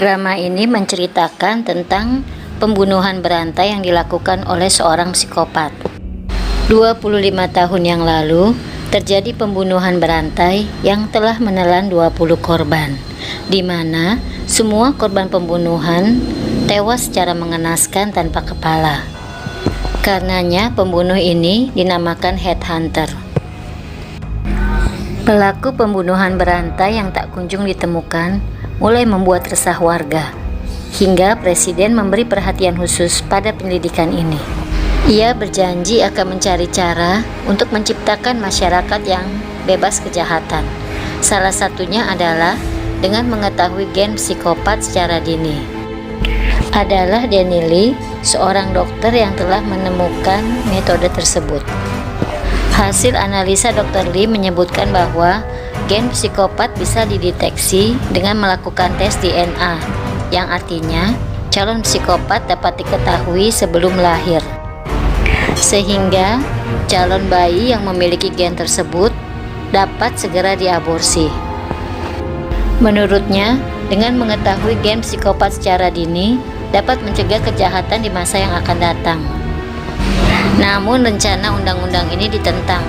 Drama ini menceritakan tentang pembunuhan berantai yang dilakukan oleh seorang psikopat. 25 tahun yang lalu, terjadi pembunuhan berantai yang telah menelan 20 korban, di mana semua korban pembunuhan tewas secara mengenaskan tanpa kepala. Karenanya, pembunuh ini dinamakan headhunter. Pelaku pembunuhan berantai yang tak kunjung ditemukan mulai membuat resah warga, hingga Presiden memberi perhatian khusus pada penyelidikan ini. Ia berjanji akan mencari cara untuk menciptakan masyarakat yang bebas kejahatan. Salah satunya adalah dengan mengetahui gen psikopat secara dini. Adalah Danny Lee, seorang dokter yang telah menemukan metode tersebut. Hasil analisa Dr. Lee menyebutkan bahwa gen psikopat bisa dideteksi dengan melakukan tes DNA, yang artinya calon psikopat dapat diketahui sebelum lahir, sehingga calon bayi yang memiliki gen tersebut dapat segera diaborsi. Menurutnya, dengan mengetahui gen psikopat secara dini dapat mencegah kejahatan di masa yang akan datang. Namun rencana undang-undang ini ditentang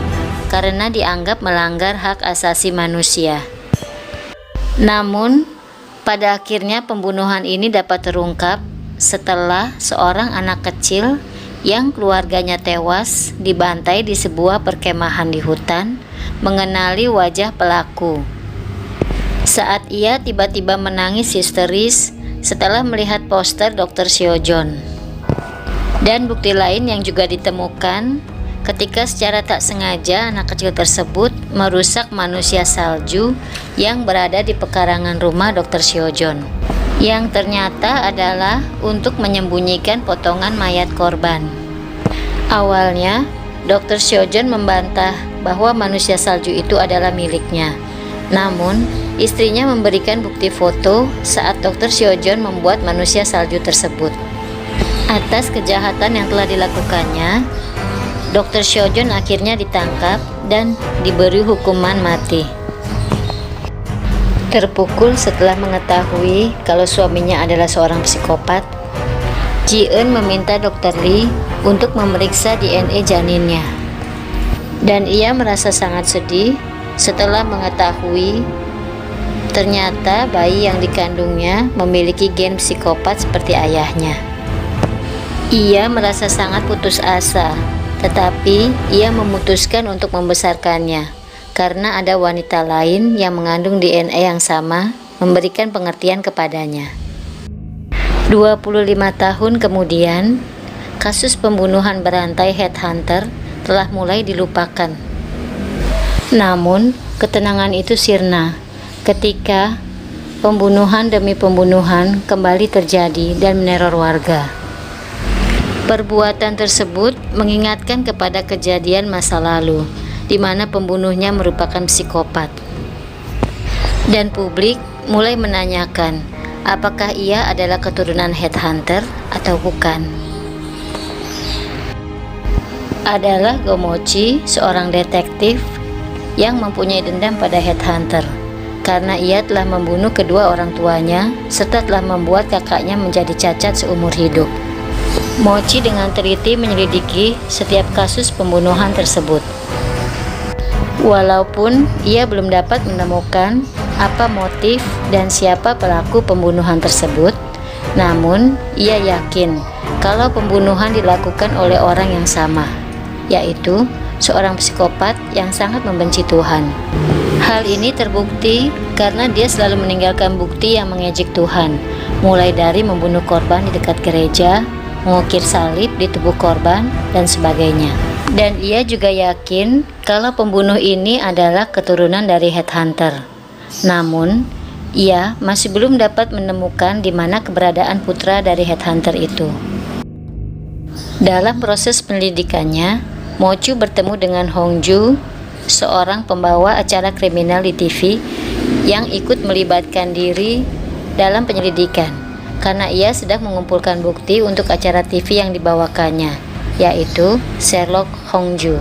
karena dianggap melanggar hak asasi manusia. Namun, pada akhirnya pembunuhan ini dapat terungkap setelah seorang anak kecil yang keluarganya tewas dibantai di sebuah perkemahan di hutan mengenali wajah pelaku. Saat ia tiba-tiba menangis histeris setelah melihat poster Dr. Seo-joon. Dan bukti lain yang juga ditemukan ketika secara tak sengaja anak kecil tersebut merusak manusia salju yang berada di pekarangan rumah Dr. Seo-joon, yang ternyata adalah untuk menyembunyikan potongan mayat korban. Awalnya, Dr. Seo-joon membantah bahwa manusia salju itu adalah miliknya. Namun, istrinya memberikan bukti foto saat Dr. Seo-joon membuat manusia salju tersebut. Atas kejahatan yang telah dilakukannya, Dr. Seo-joon akhirnya ditangkap dan diberi hukuman mati. Terpukul setelah mengetahui kalau suaminya adalah seorang psikopat, Ji-eun meminta Dr. Lee untuk memeriksa DNA janinnya. Dan ia merasa sangat sedih setelah mengetahui ternyata bayi yang dikandungnya memiliki gen psikopat seperti ayahnya. Ia merasa sangat putus asa, tetapi ia memutuskan untuk membesarkannya karena ada wanita lain yang mengandung DNA yang sama memberikan pengertian kepadanya. 25 tahun kemudian, kasus pembunuhan berantai headhunter telah mulai dilupakan. Namun, ketenangan itu sirna ketika pembunuhan demi pembunuhan kembali terjadi dan meneror warga. Perbuatan tersebut mengingatkan kepada kejadian masa lalu, di mana pembunuhnya merupakan psikopat. Dan publik mulai menanyakan, apakah ia adalah keturunan headhunter atau bukan. Adalah Go Mochi, seorang detektif yang mempunyai dendam pada headhunter karena ia telah membunuh kedua orang tuanya serta telah membuat kakaknya menjadi cacat seumur hidup. Mochi dengan teliti menyelidiki setiap kasus pembunuhan tersebut. Walaupun ia belum dapat menemukan apa motif dan siapa pelaku pembunuhan tersebut, namun ia yakin kalau pembunuhan dilakukan oleh orang yang sama, yaitu seorang psikopat yang sangat membenci Tuhan. Hal ini terbukti karena dia selalu meninggalkan bukti yang mengejek Tuhan, mulai dari membunuh korban di dekat gereja, mengukir salib di tubuh korban, dan sebagainya. Dan ia juga yakin kalau pembunuh ini adalah keturunan dari headhunter. Namun, ia masih belum dapat menemukan di mana keberadaan putra dari headhunter itu. Dalam proses penyelidikannya, Mochu bertemu dengan Hong Ju, seorang pembawa acara kriminal di TV yang ikut melibatkan diri dalam penyelidikan karena ia sedang mengumpulkan bukti untuk acara TV yang dibawakannya, yaitu Sherlock Hong Ju.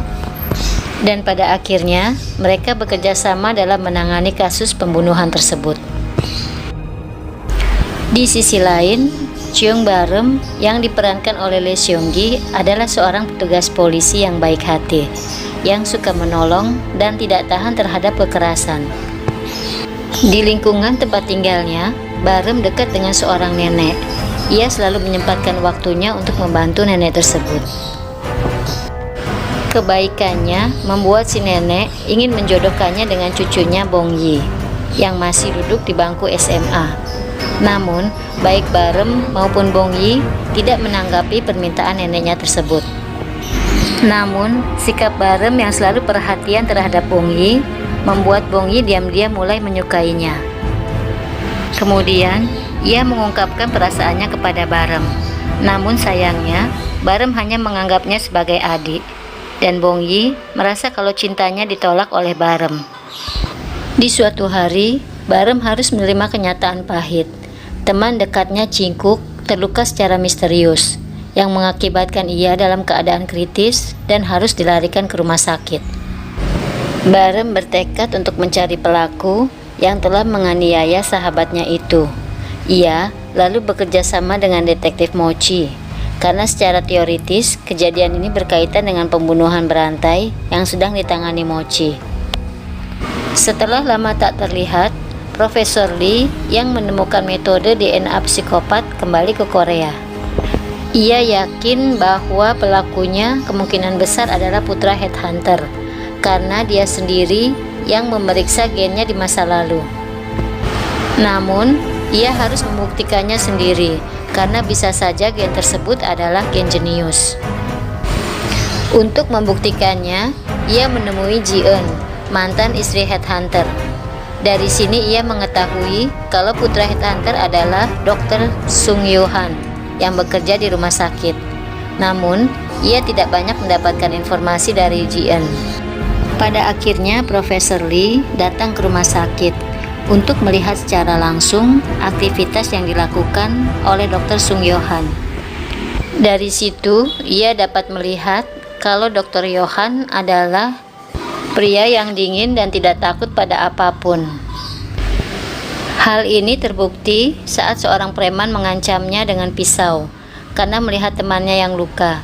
Dan pada akhirnya mereka bekerja sama dalam menangani kasus pembunuhan tersebut. Di sisi lain, Cheung Barem yang diperankan oleh Lee Seung Gi adalah seorang petugas polisi yang baik hati, yang suka menolong dan tidak tahan terhadap kekerasan. Di lingkungan tempat tinggalnya, Barem dekat dengan seorang nenek. Ia selalu menyempatkan waktunya untuk membantu nenek tersebut. Kebaikannya membuat si nenek ingin menjodohkannya dengan cucunya Bong Yi yang masih duduk di bangku SMA. Namun, baik Barem maupun Bong Yi tidak menanggapi permintaan neneknya tersebut. Namun, sikap Barem yang selalu perhatian terhadap Bong Yi membuat Bong Yi diam-diam mulai menyukainya. Kemudian, ia mengungkapkan perasaannya kepada Barem. Namun sayangnya, Barem hanya menganggapnya sebagai adik. Dan Bong Yi merasa kalau cintanya ditolak oleh Barem. Di suatu hari, Barem harus menerima kenyataan pahit. Teman dekatnya Cingkuk terluka secara misterius, yang mengakibatkan ia dalam keadaan kritis dan harus dilarikan ke rumah sakit. Barem bertekad untuk mencari pelaku yang telah menganiaya sahabatnya itu. Ia lalu bekerja sama dengan detektif Mochi. Karena secara teoritis, kejadian ini berkaitan dengan pembunuhan berantai yang sedang ditangani Mochi. Setelah lama tak terlihat, Profesor Lee yang menemukan metode DNA psikopat kembali ke Korea. Ia yakin bahwa pelakunya kemungkinan besar adalah putra headhunter, karena dia sendiri yang memeriksa gennya di masa lalu. Namun, ia harus membuktikannya sendiri, karena bisa saja gen tersebut adalah gen jenius. Untuk membuktikannya, ia menemui Ji-eun, mantan istri headhunter. Dari sini ia mengetahui kalau putra headhunter adalah Dr. Sung Yo-han yang bekerja di rumah sakit. Namun, ia tidak banyak mendapatkan informasi dari Ji-eun. Pada akhirnya, Profesor Lee datang ke rumah sakit untuk melihat secara langsung aktivitas yang dilakukan oleh Dr. Sung Yo-han. Dari situ, ia dapat melihat kalau Dr. Yo-han adalah pria yang dingin dan tidak takut pada apapun. Hal ini terbukti saat seorang preman mengancamnya dengan pisau karena melihat temannya yang luka.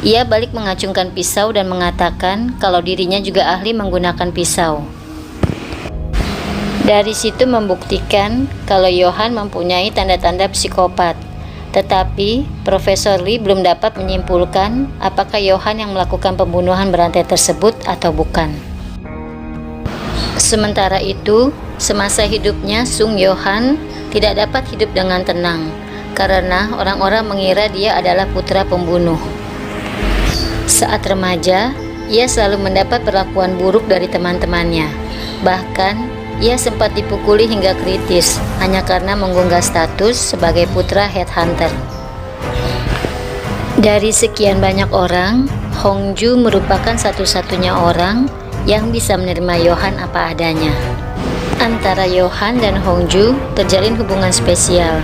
Ia balik mengacungkan pisau dan mengatakan kalau dirinya juga ahli menggunakan pisau. Dari situ membuktikan kalau Yo-han mempunyai tanda-tanda psikopat. Tetapi Profesor Lee belum dapat menyimpulkan apakah Yo-han yang melakukan pembunuhan berantai tersebut atau bukan. Sementara itu, semasa hidupnya Sung Yo-han tidak dapat hidup dengan tenang karena orang-orang mengira dia adalah putra pembunuh. Saat remaja, ia selalu mendapat perlakuan buruk dari teman-temannya. Bahkan, ia sempat dipukuli hingga kritis hanya karena mengunggah status sebagai putra headhunter. Dari sekian banyak orang, Hongju merupakan satu-satunya orang yang bisa menerima Yo-han apa adanya. Antara Yo-han dan Hongju terjalin hubungan spesial.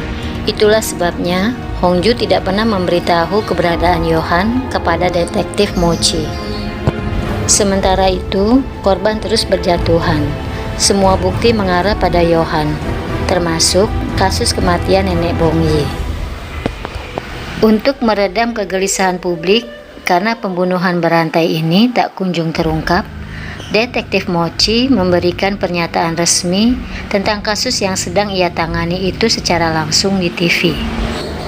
Itulah sebabnya Hongju tidak pernah memberitahu keberadaan Yo-han kepada detektif Mochi. Sementara itu, korban terus berjatuhan. Semua bukti mengarah pada Yo-han, termasuk kasus kematian nenek Bong Yi. Untuk meredam kegelisahan publik karena pembunuhan berantai ini tak kunjung terungkap, Detektif Mochi memberikan pernyataan resmi tentang kasus yang sedang ia tangani itu secara langsung di TV.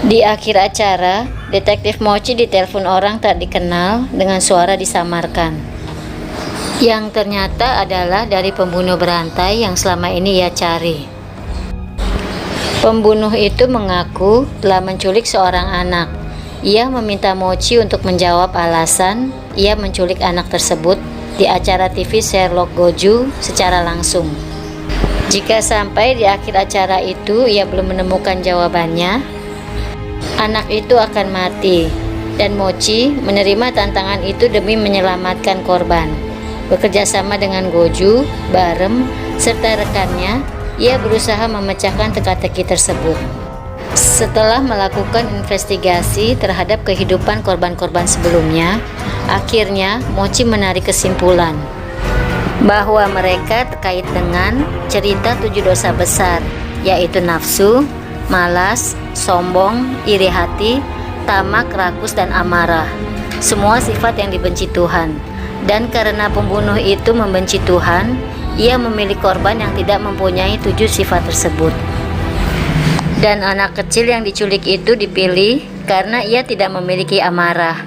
Di akhir acara, Detektif Mochi ditelepon orang tak dikenal dengan suara disamarkan, yang ternyata adalah dari pembunuh berantai yang selama ini ia cari. Pembunuh itu mengaku telah menculik seorang anak. Ia meminta Mochi untuk menjawab alasan ia menculik anak tersebut di acara TV Sherlock Goju secara langsung. Jika sampai di akhir acara itu ia belum menemukan jawabannya, anak itu akan mati, dan Mochi menerima tantangan itu demi menyelamatkan korban. Bekerja sama dengan Goju, Barem, serta rekannya, ia berusaha memecahkan teka-teki tersebut. Setelah melakukan investigasi terhadap kehidupan korban-korban sebelumnya, akhirnya Mochi menarik kesimpulan bahwa mereka terkait dengan cerita 7 dosa besar, yaitu nafsu, malas, sombong, iri hati, tamak, rakus, dan amarah. Semua sifat yang dibenci Tuhan. Dan karena pembunuh itu membenci Tuhan, ia memilih korban yang tidak mempunyai 7 sifat tersebut. Dan anak kecil yang diculik itu dipilih karena ia tidak memiliki amarah.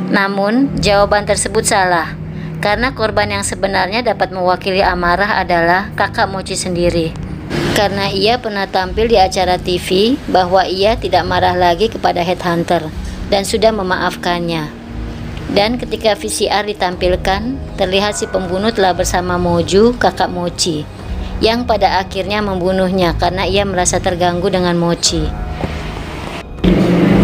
Namun, jawaban tersebut salah, karena korban yang sebenarnya dapat mewakili amarah adalah kakak Mochi sendiri. Karena ia pernah tampil di acara TV bahwa ia tidak marah lagi kepada headhunter dan sudah memaafkannya. Dan ketika VCR ditampilkan, terlihat si pembunuh telah bersama Moju, kakak Mochi, yang pada akhirnya membunuhnya karena ia merasa terganggu dengan Mochi.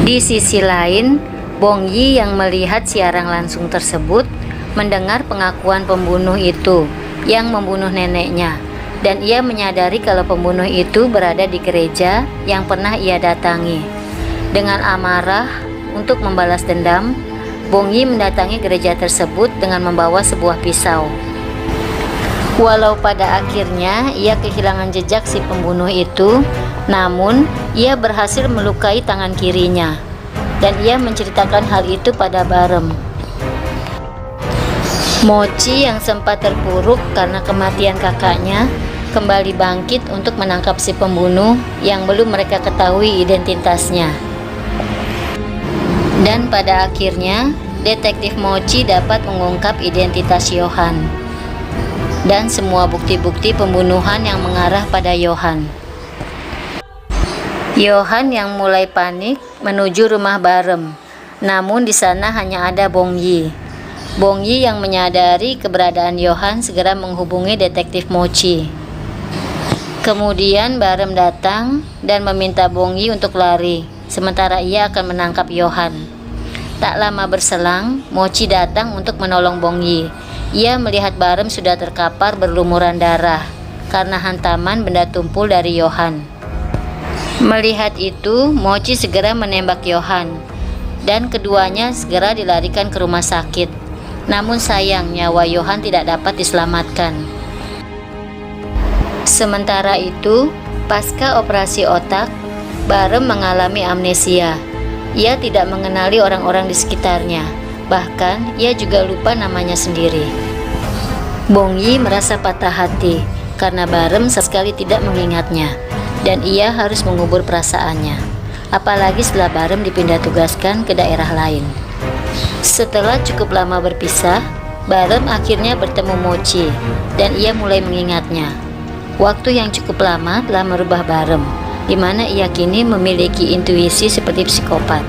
Di sisi lain, Bong Yi yang melihat siaran langsung tersebut mendengar pengakuan pembunuh itu yang membunuh neneknya, dan ia menyadari kalau pembunuh itu berada di gereja yang pernah ia datangi. Dengan amarah untuk membalas dendam, Bong Yi mendatangi gereja tersebut dengan membawa sebuah pisau. Walau pada akhirnya ia kehilangan jejak si pembunuh itu, namun ia berhasil melukai tangan kirinya, dan ia menceritakan hal itu pada Barem. Mochi yang sempat terpuruk karena kematian kakaknya kembali bangkit untuk menangkap si pembunuh yang belum mereka ketahui identitasnya. Dan pada akhirnya, detektif Mochi dapat mengungkap identitas Johan dan semua bukti-bukti pembunuhan yang mengarah pada Johan. Johan yang mulai panik menuju rumah Barem, namun di sana hanya ada Bong Yi. Bong Yi yang menyadari keberadaan Johan segera menghubungi detektif Mochi. Kemudian Barem datang dan meminta Bong Yi untuk lari, sementara ia akan menangkap Johan. Tak lama berselang, Mochi datang untuk menolong Bong Yi. Ia melihat Barem sudah terkapar berlumuran darah karena hantaman benda tumpul dari Johan. Melihat itu, Mochi segera menembak Johan dan keduanya segera dilarikan ke rumah sakit. Namun sayang, nyawa Johan tidak dapat diselamatkan. Sementara itu, pasca operasi otak, Barem mengalami amnesia. Ia tidak mengenali orang-orang di sekitarnya, bahkan ia juga lupa namanya sendiri. Bong Yi merasa patah hati karena Barem sama sekali tidak mengingatnya, dan ia harus mengubur perasaannya, apalagi setelah Barem dipindah tugaskan ke daerah lain. Setelah cukup lama berpisah, Barem akhirnya bertemu Mochi, dan ia mulai mengingatnya. Waktu yang cukup lama telah merubah Barem, di mana ia kini memiliki intuisi seperti psikopat.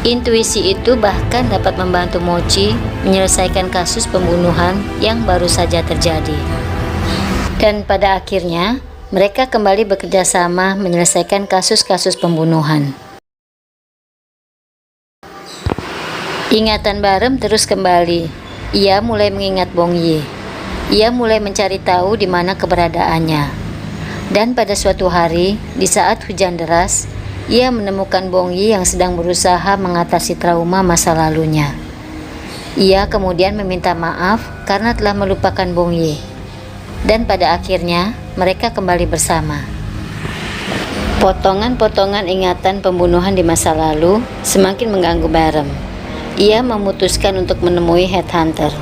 Intuisi itu bahkan dapat membantu Mochi menyelesaikan kasus pembunuhan yang baru saja terjadi. Dan pada akhirnya, mereka kembali bekerja sama menyelesaikan kasus-kasus pembunuhan. Ingatan Barem terus kembali. Ia mulai mengingat Bong Yi. Ia mulai mencari tahu di mana keberadaannya. Dan pada suatu hari, di saat hujan deras, ia menemukan Bong Yi yang sedang berusaha mengatasi trauma masa lalunya. Ia kemudian meminta maaf karena telah melupakan Bong Yi. Dan pada akhirnya, mereka kembali bersama. Potongan-potongan ingatan pembunuhan di masa lalu semakin mengganggu Barem. Ia memutuskan untuk menemui headhunter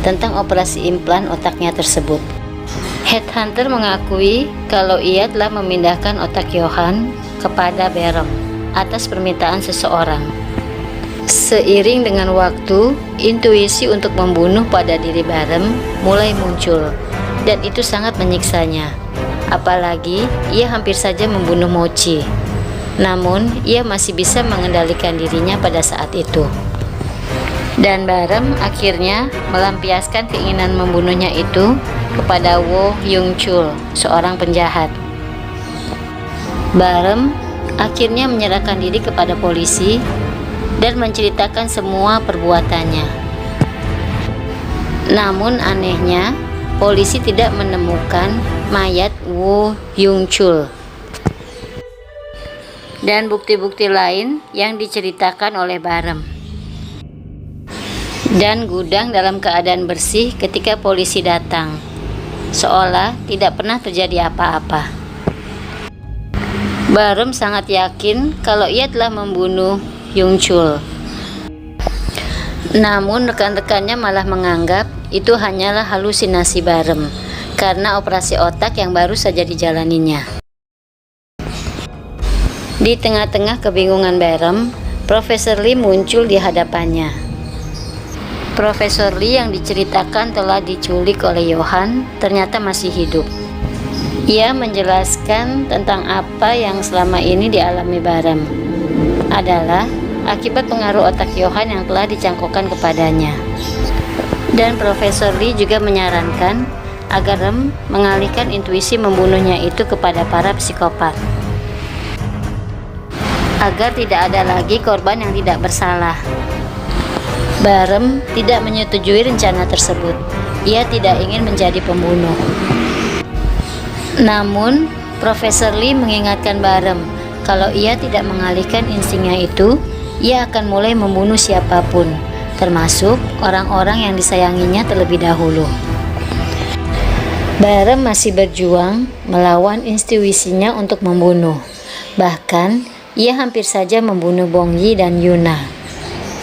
tentang operasi implan otaknya tersebut. Headhunter mengakui kalau ia telah memindahkan otak Johan kepada Barem atas permintaan seseorang. Seiring dengan waktu, intuisi untuk membunuh pada diri Barem mulai muncul, dan itu sangat menyiksanya. Apalagi ia hampir saja membunuh Mochi. Namun, ia masih bisa mengendalikan dirinya pada saat itu. Dan Barem akhirnya melampiaskan keinginan membunuhnya itu kepada Wo Hyung Chul, seorang penjahat. Barem akhirnya menyerahkan diri kepada polisi dan menceritakan semua perbuatannya. Namun anehnya, polisi tidak menemukan mayat Wo Hyung Chul dan bukti-bukti lain yang diceritakan oleh Barem. Dan gudang dalam keadaan bersih ketika polisi datang, seolah tidak pernah terjadi apa-apa. Barem sangat yakin kalau ia telah membunuh Yung Chul. Namun rekan-rekannya malah menganggap itu hanyalah halusinasi Barem karena operasi otak yang baru saja dijalaninya. Di tengah-tengah kebingungan Barem, Profesor Lee muncul di hadapannya. Profesor Lee yang diceritakan telah diculik oleh Johan ternyata masih hidup. Ia menjelaskan tentang apa yang selama ini dialami Barem adalah akibat pengaruh otak Johan yang telah dicangkokkan kepadanya. Dan Profesor Lee juga menyarankan agar Rem mengalihkan intuisi membunuhnya itu kepada para psikopat, agar tidak ada lagi korban yang tidak bersalah. Barem tidak menyetujui rencana tersebut. Ia tidak ingin menjadi pembunuh. Namun, Profesor Lee mengingatkan Barem kalau ia tidak mengalihkan instingnya itu, ia akan mulai membunuh siapapun, termasuk orang-orang yang disayanginya terlebih dahulu. Barem masih berjuang melawan intuisinya untuk membunuh. Bahkan, ia hampir saja membunuh Bong Yi dan Yuna.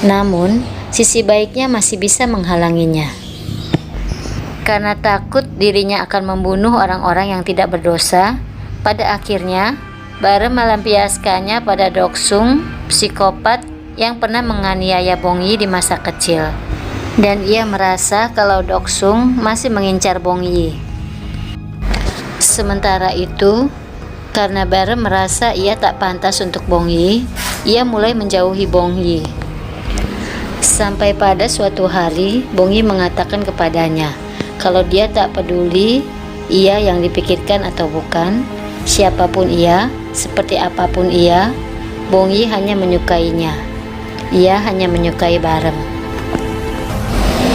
Namun, sisi baiknya masih bisa menghalanginya. Karena takut dirinya akan membunuh orang-orang yang tidak berdosa, pada akhirnya Barem melampiaskannya pada Doksung, psikopat yang pernah menganiaya Bong Yi di masa kecil. Dan ia merasa kalau Doksung masih mengincar Bong Yi. Sementara itu, karena Barem merasa ia tak pantas untuk Bong Yi, ia mulai menjauhi Bong Yi. Sampai pada suatu hari, Bong Yi mengatakan kepadanya kalau dia tak peduli ia yang dipikirkan atau bukan, siapapun ia, seperti apapun ia, Bong Yi hanya menyukainya. Ia hanya menyukai Barem.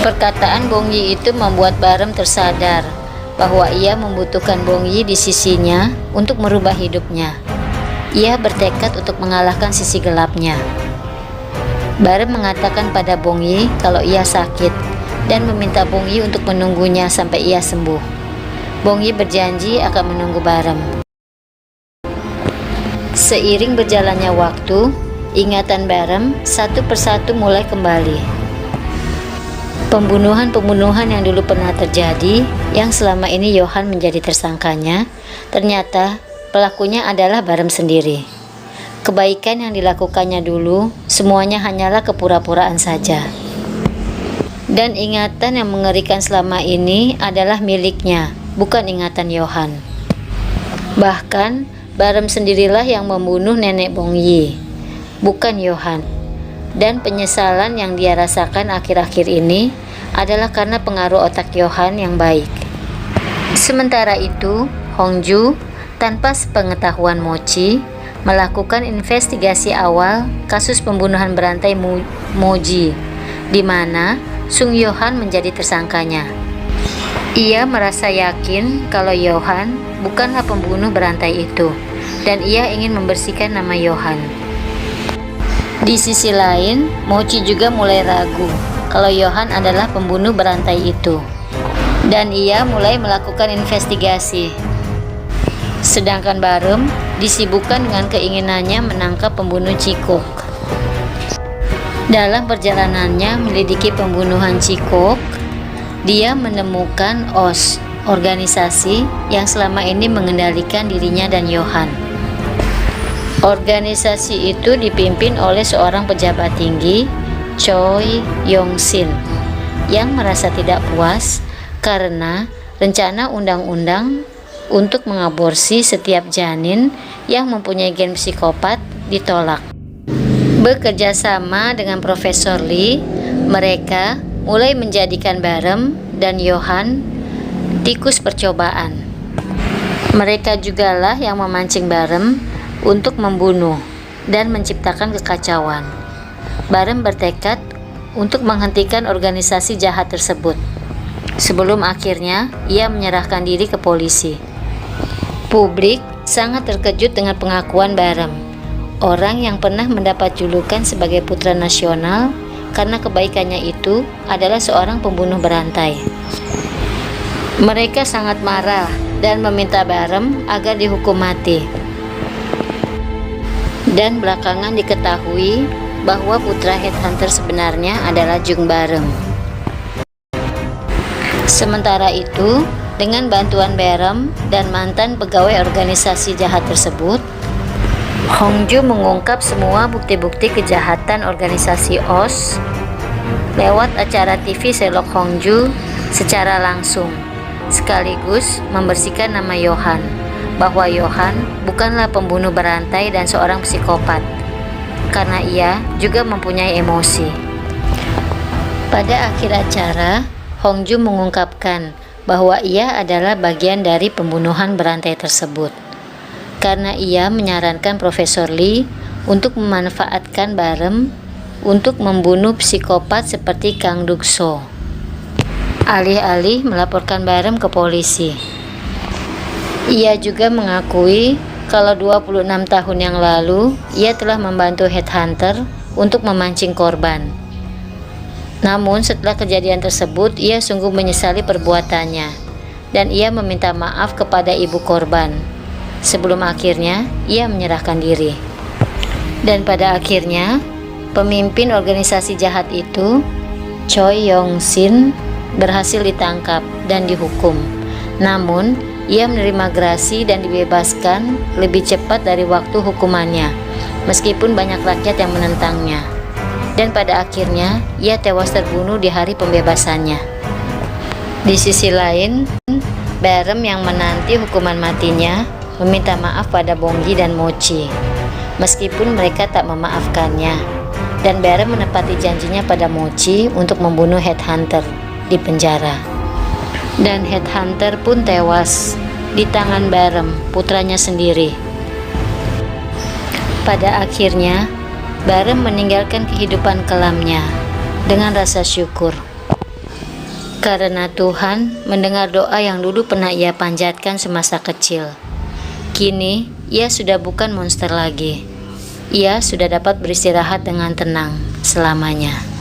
Perkataan Bong Yi itu membuat Barem tersadar bahwa ia membutuhkan Bong Yi di sisinya untuk merubah hidupnya. Ia bertekad untuk mengalahkan sisi gelapnya. Barem mengatakan pada Bong Yi kalau ia sakit dan meminta Bong Yi untuk menunggunya sampai ia sembuh. Bong Yi berjanji akan menunggu Barem. Seiring berjalannya waktu, ingatan Barem satu persatu mulai kembali. Pembunuhan-pembunuhan yang dulu pernah terjadi, yang selama ini Johan menjadi tersangkanya, ternyata pelakunya adalah Barem sendiri. Kebaikan yang dilakukannya dulu, semuanya hanyalah kepura-puraan saja. Dan ingatan yang mengerikan selama ini adalah miliknya, bukan ingatan Johan. Bahkan, Barem sendirilah yang membunuh nenek Bong Yi, bukan Johan. Dan penyesalan yang dia rasakan akhir-akhir ini adalah karena pengaruh otak Johan yang baik. Sementara itu, Hongju tanpa sepengetahuan Mochi melakukan investigasi awal kasus pembunuhan berantai Moji, di mana Sung Johan menjadi tersangkanya. Ia merasa yakin kalau Johan bukanlah pembunuh berantai itu, dan ia ingin membersihkan nama Johan. Di sisi lain, Mochi juga mulai ragu kalau Johan adalah pembunuh berantai itu, dan ia mulai melakukan investigasi. Sedangkan Barem disibukkan dengan keinginannya menangkap pembunuh Cikok. Dalam perjalanannya melidiki pembunuhan Cikok, dia menemukan OS, organisasi yang selama ini mengendalikan dirinya dan Johan. Organisasi itu dipimpin oleh seorang pejabat tinggi, Choi Yong-sin, yang merasa tidak puas karena rencana undang-undang untuk mengaborsi setiap janin yang mempunyai gen psikopat ditolak. Bekerja sama dengan Profesor Lee, mereka mulai menjadikan Barem dan Johan tikus percobaan. Mereka jugalah yang memancing Barem untuk membunuh dan menciptakan kekacauan. Barem bertekad untuk menghentikan organisasi jahat tersebut, sebelum akhirnya ia menyerahkan diri ke polisi. Publik sangat terkejut dengan pengakuan Barem, orang yang pernah mendapat julukan sebagai putra nasional karena kebaikannya itu adalah seorang pembunuh berantai. Mereka sangat marah dan meminta Barem agar dihukum mati. Dan belakangan diketahui bahwa putra headhunter sebenarnya adalah Jung Barem. Sementara itu, dengan bantuan Barem dan mantan pegawai organisasi jahat tersebut, Hongju mengungkap semua bukti-bukti kejahatan organisasi OS lewat acara TV Sherlock Hongju secara langsung, sekaligus membersihkan nama Johan, bahwa Johan bukanlah pembunuh berantai dan seorang psikopat, karena ia juga mempunyai emosi. Pada akhir acara, Hongju mengungkapkan bahwa ia adalah bagian dari pembunuhan berantai tersebut, karena ia menyarankan Profesor Lee untuk memanfaatkan Barem untuk membunuh psikopat seperti Kang Duk-so, alih-alih melaporkan Barem ke polisi. Ia juga mengakui kalau 26 tahun yang lalu ia telah membantu headhunter untuk memancing korban. Namun setelah kejadian tersebut ia sungguh menyesali perbuatannya dan ia meminta maaf kepada ibu korban. Sebelum akhirnya ia menyerahkan diri. Dan pada akhirnya pemimpin organisasi jahat itu, Choi Yong-shin, berhasil ditangkap dan dihukum. Namun ia menerima grasi dan dibebaskan lebih cepat dari waktu hukumannya, meskipun banyak rakyat yang menentangnya. Dan pada akhirnya ia tewas terbunuh di hari pembebasannya. Di sisi lain, Barem yang menanti hukuman matinya meminta maaf pada Bonggi dan Mochi, meskipun mereka tak memaafkannya. Dan Barem menepati janjinya pada Mochi untuk membunuh headhunter di penjara. Dan headhunter pun tewas di tangan Barem, putranya sendiri. Pada akhirnya Barem meninggalkan kehidupan kelamnya dengan rasa syukur, karena Tuhan mendengar doa yang dulu pernah ia panjatkan semasa kecil. Kini ia sudah bukan monster lagi. Ia sudah dapat beristirahat dengan tenang selamanya.